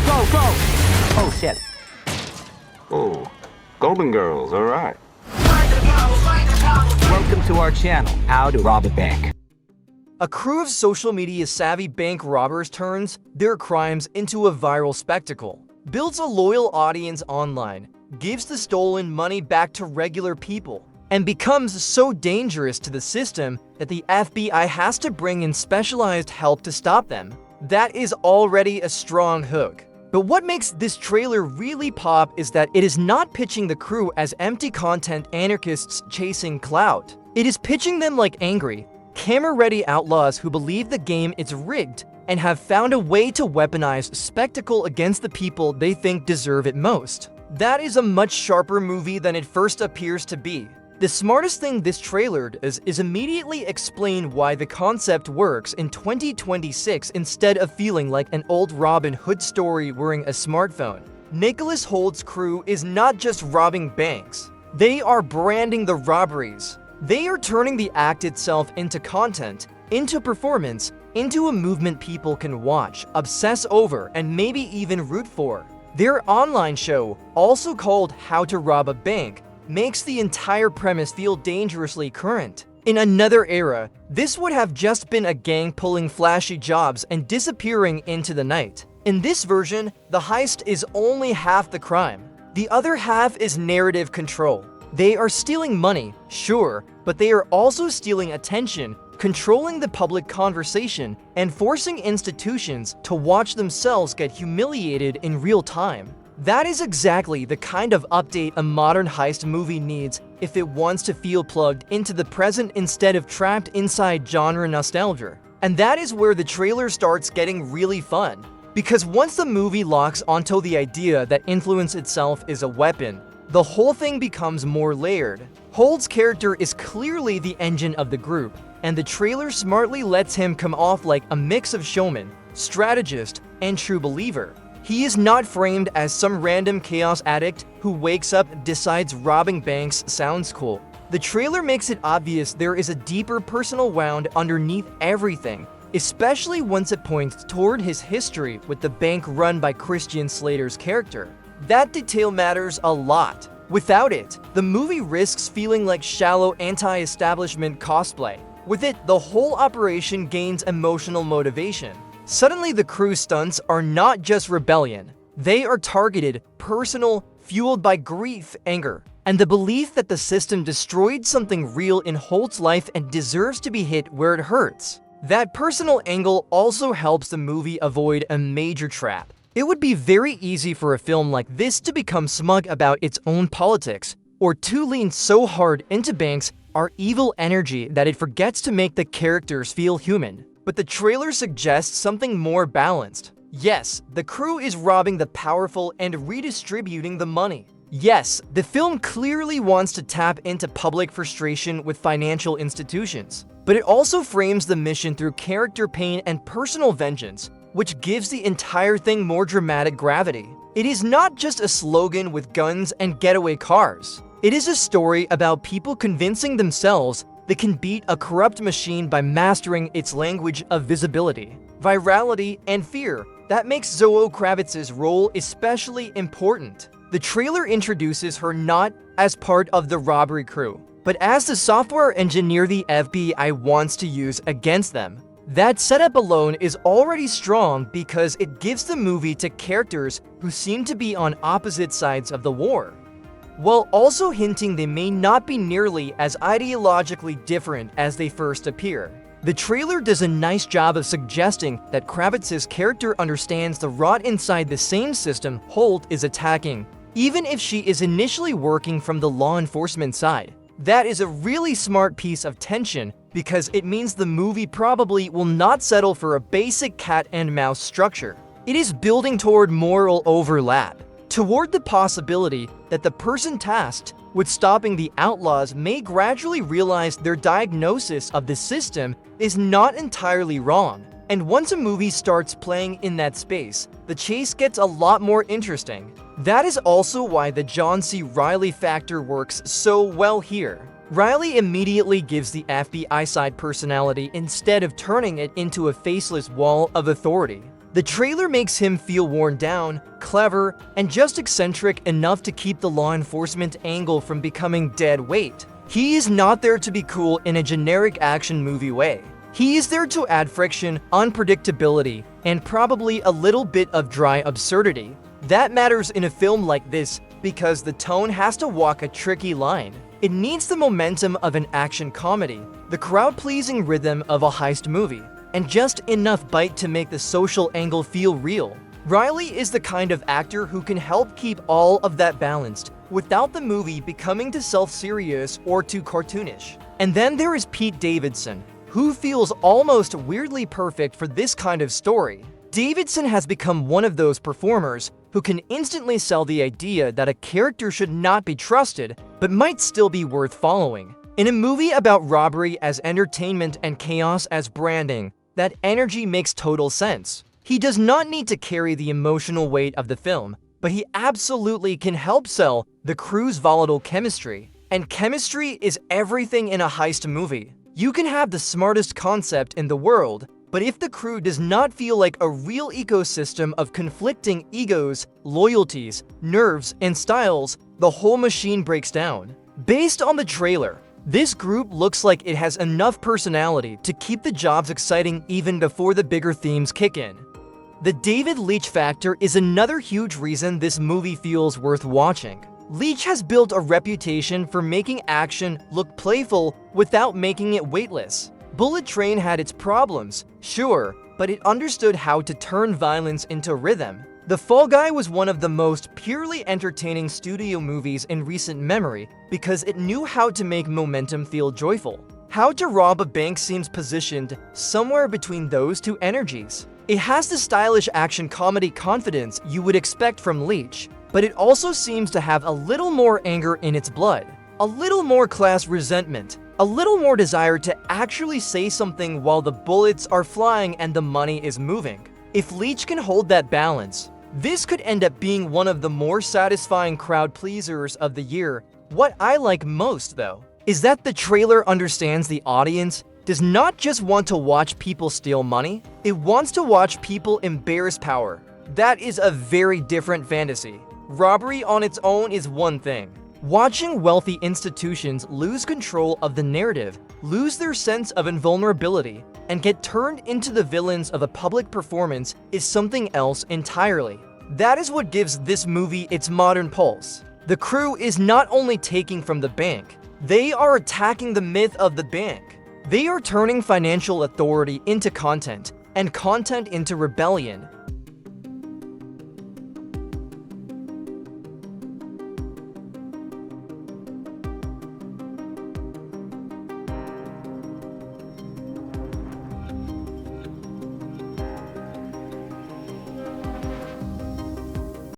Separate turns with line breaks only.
go, go! Oh, shit.
Oh, Golden Girls, all right.
Welcome to our channel, How to Rob a Bank.
A crew of social media savvy bank robbers turns their crimes into a viral spectacle, builds a loyal audience online, gives the stolen money back to regular people, and becomes so dangerous to the system that the FBI has to bring in specialized help to stop them. That is already a strong hook. But what makes this trailer really pop is that it is not pitching the crew as empty content anarchists chasing clout. It is pitching them like angry, camera-ready outlaws who believe the game is rigged and have found a way to weaponize spectacle against the people they think deserve it most. That is a much sharper movie than it first appears to be. The smartest thing this trailer does is immediately explain why the concept works in 2026 instead of feeling like an old Robin Hood story wearing a smartphone. Nicholas Holt's crew is not just robbing banks. They are branding the robberies. They are turning the act itself into content, into performance, into a movement people can watch, obsess over, and maybe even root for. Their online show, also called How to Rob a Bank, makes the entire premise feel dangerously current. In another era, this would have just been a gang pulling flashy jobs and disappearing into the night. In this version, the heist is only half the crime. The other half is narrative control. They are stealing money, sure, but they are also stealing attention, controlling the public conversation, and forcing institutions to watch themselves get humiliated in real time. That is exactly the kind of update a modern heist movie needs if it wants to feel plugged into the present instead of trapped inside genre nostalgia. And that is where the trailer starts getting really fun. Because once the movie locks onto the idea that influence itself is a weapon, the whole thing becomes more layered. Holt's character is clearly the engine of the group, and the trailer smartly lets him come off like a mix of showman, strategist, and true believer. He is not framed as some random chaos addict who wakes up and decides robbing banks sounds cool. The trailer makes it obvious there is a deeper personal wound underneath everything, especially once it points toward his history with the bank run by Christian Slater's character. That detail matters a lot. Without it, the movie risks feeling like shallow anti-establishment cosplay. With it, the whole operation gains emotional motivation. Suddenly, the crew's stunts are not just rebellion. They are targeted, personal, fueled by grief, anger, and the belief that the system destroyed something real in Holt's life and deserves to be hit where it hurts. That personal angle also helps the movie avoid a major trap. It would be very easy for a film like this to become smug about its own politics, or to lean so hard into banks are evil energy that it forgets to make the characters feel human. But the trailer suggests something more balanced. Yes, the crew is robbing the powerful and redistributing the money. Yes, the film clearly wants to tap into public frustration with financial institutions. But it also frames the mission through character pain and personal vengeance, which gives the entire thing more dramatic gravity. It is not just a slogan with guns and getaway cars. It is a story about people convincing themselves they can beat a corrupt machine by mastering its language of visibility, virality, and fear. That makes Zoe Kravitz's role especially important. The trailer introduces her not as part of the robbery crew, but as the software engineer the FBI wants to use against them. That setup alone is already strong because it gives the movie to characters who seem to be on opposite sides of the war, while also hinting they may not be nearly as ideologically different as they first appear. The trailer does a nice job of suggesting that Kravitz's character understands the rot inside the same system Holt is attacking, even if she is initially working from the law enforcement side. That is a really smart piece of tension because it means the movie probably will not settle for a basic cat and mouse structure. It is building toward moral overlap, toward the possibility that the person tasked with stopping the outlaws may gradually realize their diagnosis of the system is not entirely wrong. And once a movie starts playing in that space, the chase gets a lot more interesting. That is also why the John C. Reilly factor works so well here. Reilly immediately gives the FBI side personality instead of turning it into a faceless wall of authority. The trailer makes him feel worn down, clever, and just eccentric enough to keep the law enforcement angle from becoming dead weight. He is not there to be cool in a generic action movie way. He is there to add friction, unpredictability, and probably a little bit of dry absurdity. That matters in a film like this because the tone has to walk a tricky line. It needs the momentum of an action comedy, the crowd-pleasing rhythm of a heist movie, and just enough bite to make the social angle feel real. Riley is the kind of actor who can help keep all of that balanced without the movie becoming too self-serious or too cartoonish. And then there is Pete Davidson, who feels almost weirdly perfect for this kind of story. Davidson has become one of those performers who can instantly sell the idea that a character should not be trusted, but might still be worth following. In a movie about robbery as entertainment and chaos as branding, that energy makes total sense. He does not need to carry the emotional weight of the film, but he absolutely can help sell the crew's volatile chemistry. And chemistry is everything in a heist movie. You can have the smartest concept in the world, but if the crew does not feel like a real ecosystem of conflicting egos, loyalties, nerves, and styles, the whole machine breaks down. Based on the trailer, this group looks like it has enough personality to keep the jobs exciting even before the bigger themes kick in. The David Leitch factor is another huge reason this movie feels worth watching. Leitch has built a reputation for making action look playful without making it weightless. Bullet Train had its problems, sure, but it understood how to turn violence into rhythm. The Fall Guy was one of the most purely entertaining studio movies in recent memory because it knew how to make momentum feel joyful. How to Rob a Bank seems positioned somewhere between those two energies. It has the stylish action comedy confidence you would expect from Leitch, but it also seems to have a little more anger in its blood, a little more class resentment, a little more desire to actually say something while the bullets are flying and the money is moving. If Leitch can hold that balance, this could end up being one of the more satisfying crowd pleasers of the year. What I like most, though, is that the trailer understands the audience does not just want to watch people steal money, it wants to watch people embarrass power. That is a very different fantasy. Robbery on its own is one thing. Watching wealthy institutions lose control of the narrative, lose their sense of invulnerability, and get turned into the villains of a public performance is something else entirely. That is what gives this movie its modern pulse. The crew is not only taking from the bank, they are attacking the myth of the bank. They are turning financial authority into content, and content into rebellion.